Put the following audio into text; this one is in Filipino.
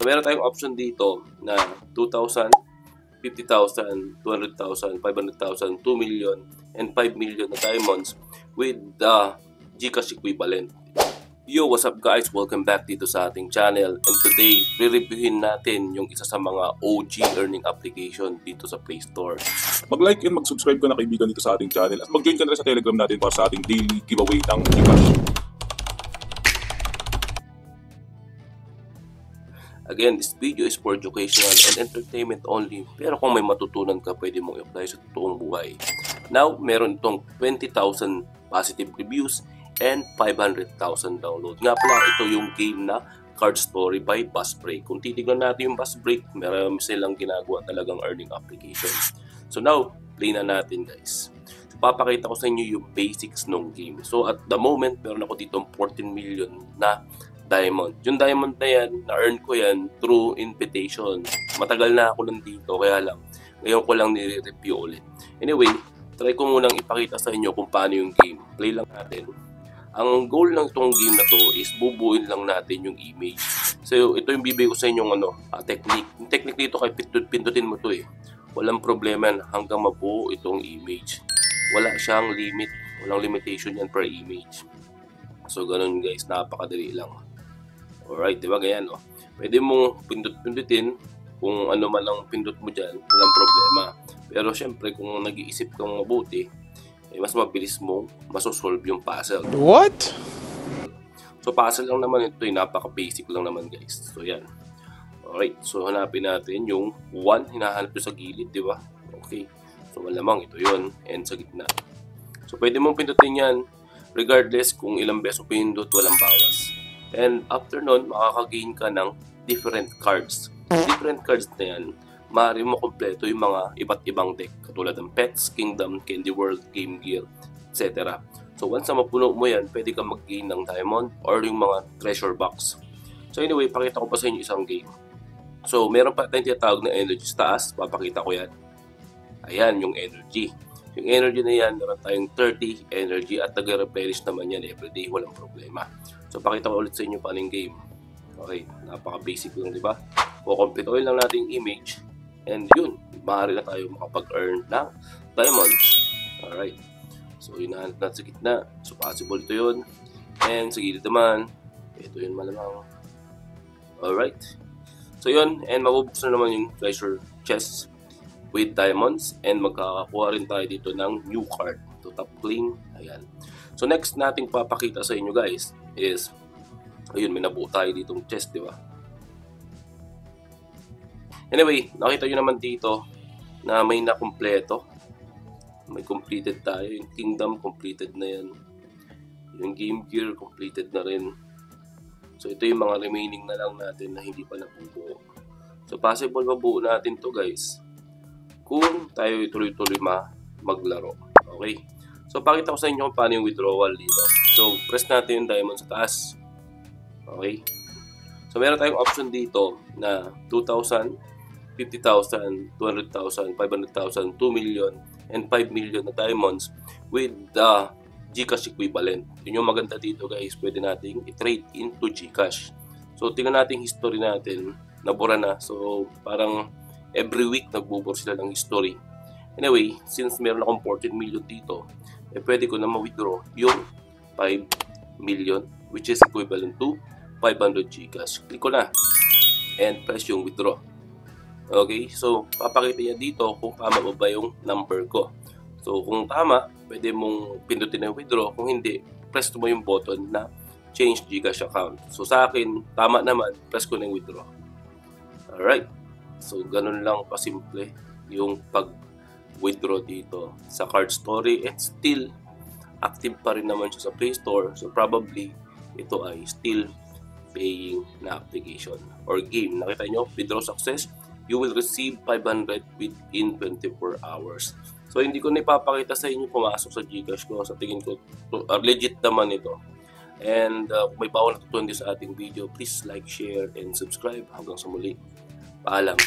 meron tayong option dito na 2,000, 50,000, 200,000, 500,000, 2 million, and 5 million na diamonds with the GCash equivalent. Yo, what's up guys? Welcome back dito sa ating channel, and today, re-reviewin natin yung isa sa mga OG earning application dito sa Play Store. Mag-like and mag-subscribe ka na kaibigan dito sa ating channel at mag-join ka na rin sa Telegram natin para sa ating daily giveaway ng GCash. Again, this video is for educational and entertainment only, pero kung may matutunan ka, pwede mong apply sa totoong buhay. Now, meron itong 20,000 positive reviews and 500,000 download. Nga pala, ito yung game na Card Story by Buzzbreak. Kung titignan natin yung Buzzbreak, meron silang ginagawa talagang earning application. So now, play na natin guys. So, papakita ko sa inyo yung basics ng game. So at the moment, meron ako dito 14 million na diamond. Yung diamond na yan, na-earn ko yan through invitation. Matagal na ako nandito, kaya lang, ngayon ko lang nire-review ulit. Anyway, try ko munang ipakita sa inyo kung paano yung game. Play lang natin. Ang goal ng itong game na to is bubuin lang natin yung image. So, ito yung bibigay ko sa inyong technique. Yung technique dito, kay pindutin mo to eh. Walang problema hanggang mabuo itong image. Wala siyang limit. Walang limitation yan per image. So, ganun guys. Napakadali lang. Alright, diba ganyan no? Pwede mong pindutin kung ano man ang pindot mo dyan. Walang problema. Pero syempre, kung nag-iisip kang mabuti, mas mabilis mo masosolve yung puzzle. What? So puzzle lang naman ito, napaka-basic lang naman guys. So yan. Alright, so hanapin natin yung 1, hinahanap ko sa gilid, di ba? Okay. So malamang ito yun, and sa gitna. So pwede mong pindutin yan, regardless kung ilang beso pindot, walang bawas. And after nun, makaka-gain ka ng different cards. Different cards na yan, maaari mo kompleto yung mga iba't ibang deck katulad ng Pets, Kingdom, Candy World, Game Gear, etc. So once na mapuno mo yan, pwede ka mag-gain ng diamond or yung mga treasure box. So anyway, pakita ko pa sa inyo isang game. So meron pa tayong tinatawag na energy sa taas, papakita ko yan. Ayan yung energy. Yung energy na yan, meron tayong 30 energy at nag-replenish naman yan everyday, walang problema. So pakita ko ulit sa inyo paano yung game. Okay, napaka-basic lang, di ba? Kukumpletuhin lang natin yung image. And yun, maaari na tayo makapag-earn ng diamonds. Alright. So, hinahanap natin sa gitna. So, possible ito yun. And sa gilid naman, ito yun malamang. Alright. So, yun. And mabubuksan naman yung treasure chest with diamonds. And magkakakuha rin tayo dito ng new card. To top clean. Ayan. So, next nating papakita sa inyo guys is, ayun, may nabuo tayo ditong chest, di ba? Anyway, nakita nyo naman dito na may nakumpleto. May completed tayo. Yung Kingdom, completed na yan. Yung Game Gear, completed na rin. So, ito yung mga remaining na lang natin na hindi pa nabubuo. So, possible mabuo natin to guys kung tayo tuloy-tuloy maglaro. Okay? So, pakita ko sa inyo kung paano yung withdrawal dito. So, press natin yung diamond sa taas. Okay? So, meron tayong option dito na 2,000, 50,000, 200,000, 500,000, 2 million, and 5 million na diamonds with the GCash equivalent. Yun yung maganda dito guys, pwede nating i-trade into GCash. So tingnan natin history natin, nabura na. So parang every week nagbubur sila ng history. Anyway, since meron akong 14 million dito, pwede ko na ma-withdraw yung 5 million which is equivalent to 500 GCash. Click ko na and press yung withdraw. Okay, so papakita niya dito kung tama ba yung number ko. So kung tama, pwede mong pindutin yung withdraw. Kung hindi, press mo yung button na change GCash account. So sa akin, tama naman, press ko na yung withdraw. Alright, so ganun lang kasimple yung pag-withdraw dito sa Card Story. And still, active pa rin naman siya sa Play Store. So probably, ito ay still paying na application or game. Nakita nyo, withdraw success. You will receive 500 within 24 hours. So, hindi ko na ipapakita sa inyo pumasok sa GCash ko. Sa tingin ko, legit naman ito. And kung may bawal natutunan din sa ating video, please like, share, and subscribe. Hanggang sa muli. Paalam.